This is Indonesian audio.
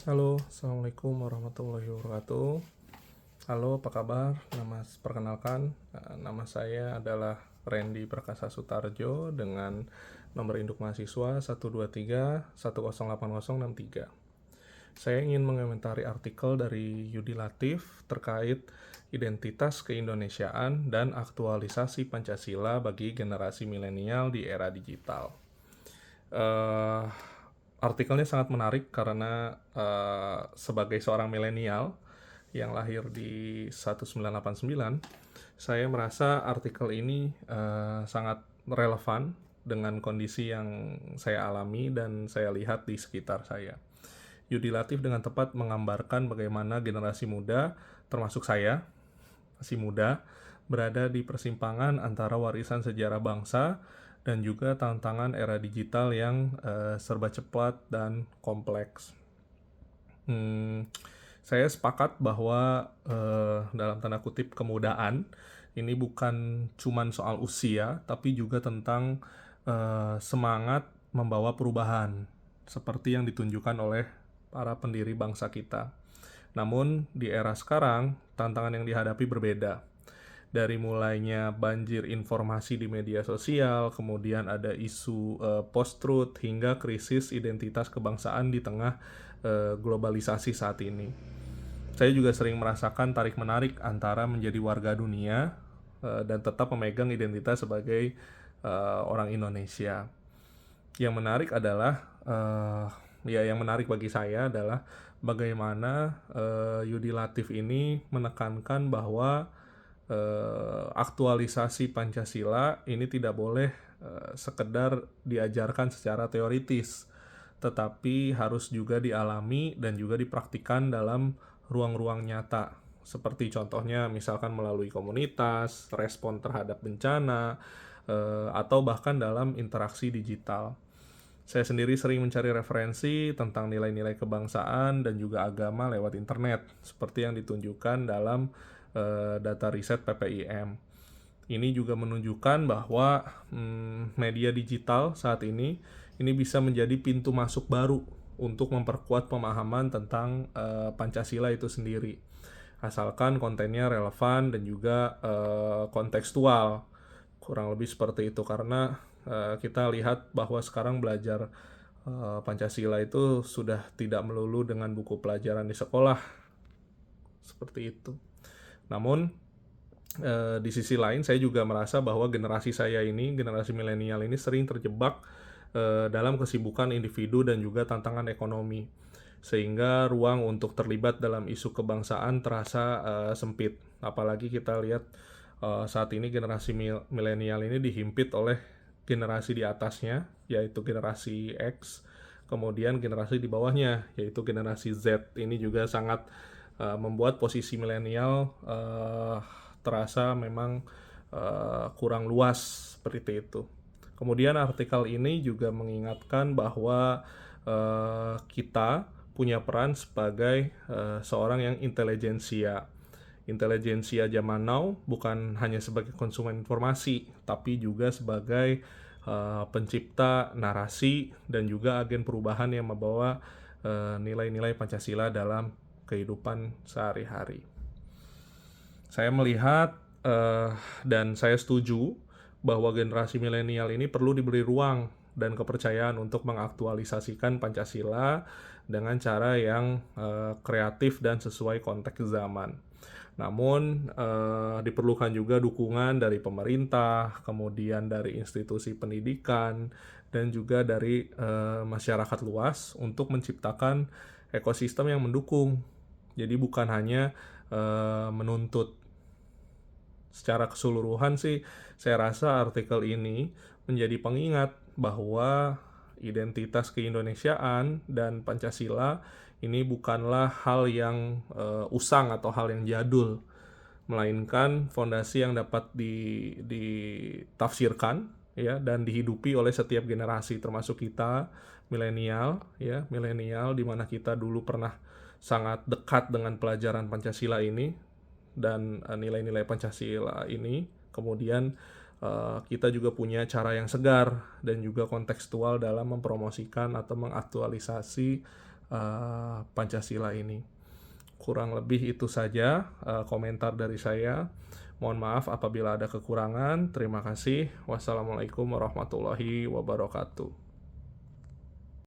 Halo, Assalamualaikum warahmatullahi wabarakatuh. Halo, apa kabar? Perkenalkan, nama saya adalah Randy Prakasa Sutarjo dengan nomor induk mahasiswa 123 108063. Saya ingin mengomentari artikel dari Yudi Latif terkait identitas keindonesiaan dan aktualisasi Pancasila bagi generasi milenial di era digital. eh Artikelnya sangat menarik karena sebagai seorang milenial yang lahir di 1989, saya merasa artikel ini sangat relevan dengan kondisi yang saya alami dan saya lihat di sekitar saya. Yudi Latif dengan tepat menggambarkan bagaimana generasi muda, termasuk saya, masih muda, berada di persimpangan antara warisan sejarah bangsa dan juga tantangan era digital yang serba cepat dan kompleks. Saya sepakat bahwa dalam tanda kutip kemudaan ini bukan cuman soal usia, tapi juga tentang semangat membawa perubahan seperti yang ditunjukkan oleh para pendiri bangsa kita. Namun di era sekarang tantangan yang dihadapi berbeda. Dari mulainya banjir informasi di media sosial, kemudian ada isu post-truth hingga krisis identitas kebangsaan di tengah globalisasi saat ini. Saya juga sering merasakan tarik-menarik antara menjadi warga dunia dan tetap memegang identitas sebagai orang Indonesia. Yang menarik adalah yang menarik bagi saya adalah bagaimana Yudi Latif ini menekankan bahwa aktualisasi Pancasila ini tidak boleh sekedar diajarkan secara teoritis, tetapi harus juga dialami dan juga dipraktikkan dalam ruang-ruang nyata. Seperti contohnya misalkan melalui komunitas, respon terhadap bencana, atau bahkan dalam interaksi digital. Saya sendiri sering mencari referensi tentang nilai-nilai kebangsaan dan juga agama lewat internet, seperti yang ditunjukkan dalam data riset PPIM. Ini juga menunjukkan bahwa media digital saat ini bisa menjadi pintu masuk baru untuk memperkuat pemahaman tentang Pancasila itu sendiri. Asalkan kontennya relevan dan juga kontekstual. Kurang lebih seperti itu karena kita lihat bahwa sekarang belajar Pancasila itu sudah tidak melulu dengan buku pelajaran di sekolah. Seperti itu. Namun di sisi lain saya juga merasa bahwa generasi saya ini, generasi milenial ini sering terjebak dalam kesibukan individu dan juga tantangan ekonomi. Sehingga ruang untuk terlibat dalam isu kebangsaan terasa sempit. Apalagi kita lihat saat ini generasi milenial ini dihimpit oleh generasi di atasnya, yaitu generasi X, kemudian generasi di bawahnya, yaitu generasi Z. Ini juga sangat membuat posisi milenial terasa memang kurang luas seperti itu. Kemudian artikel ini juga mengingatkan bahwa kita punya peran sebagai seorang yang intelijensia. Intelijensia zaman now bukan hanya sebagai konsumen informasi, tapi juga sebagai pencipta narasi dan juga agen perubahan yang membawa nilai-nilai Pancasila dalam kehidupan sehari-hari. Saya melihat dan saya setuju bahwa generasi milenial ini perlu diberi ruang dan kepercayaan untuk mengaktualisasikan Pancasila dengan cara yang kreatif dan sesuai konteks zaman. Namun diperlukan juga dukungan dari pemerintah, kemudian dari institusi pendidikan, dan juga dari masyarakat luas untuk menciptakan ekosistem yang mendukung. Jadi bukan hanya menuntut. Secara keseluruhan sih, saya rasa artikel ini menjadi pengingat bahwa identitas keindonesiaan dan Pancasila ini bukanlah hal yang usang atau hal yang jadul, melainkan fondasi yang dapat ditafsirkan ya dan dihidupi oleh setiap generasi, termasuk kita milenial ya, milenial di mana kita dulu pernah sangat dekat dengan pelajaran Pancasila ini dan nilai-nilai Pancasila ini. Kemudian kita juga punya cara yang segar dan juga kontekstual dalam mempromosikan atau mengaktualisasi Pancasila ini. Kurang lebih itu saja komentar dari saya. Mohon maaf apabila ada kekurangan. Terima kasih. Wassalamualaikum warahmatullahi wabarakatuh.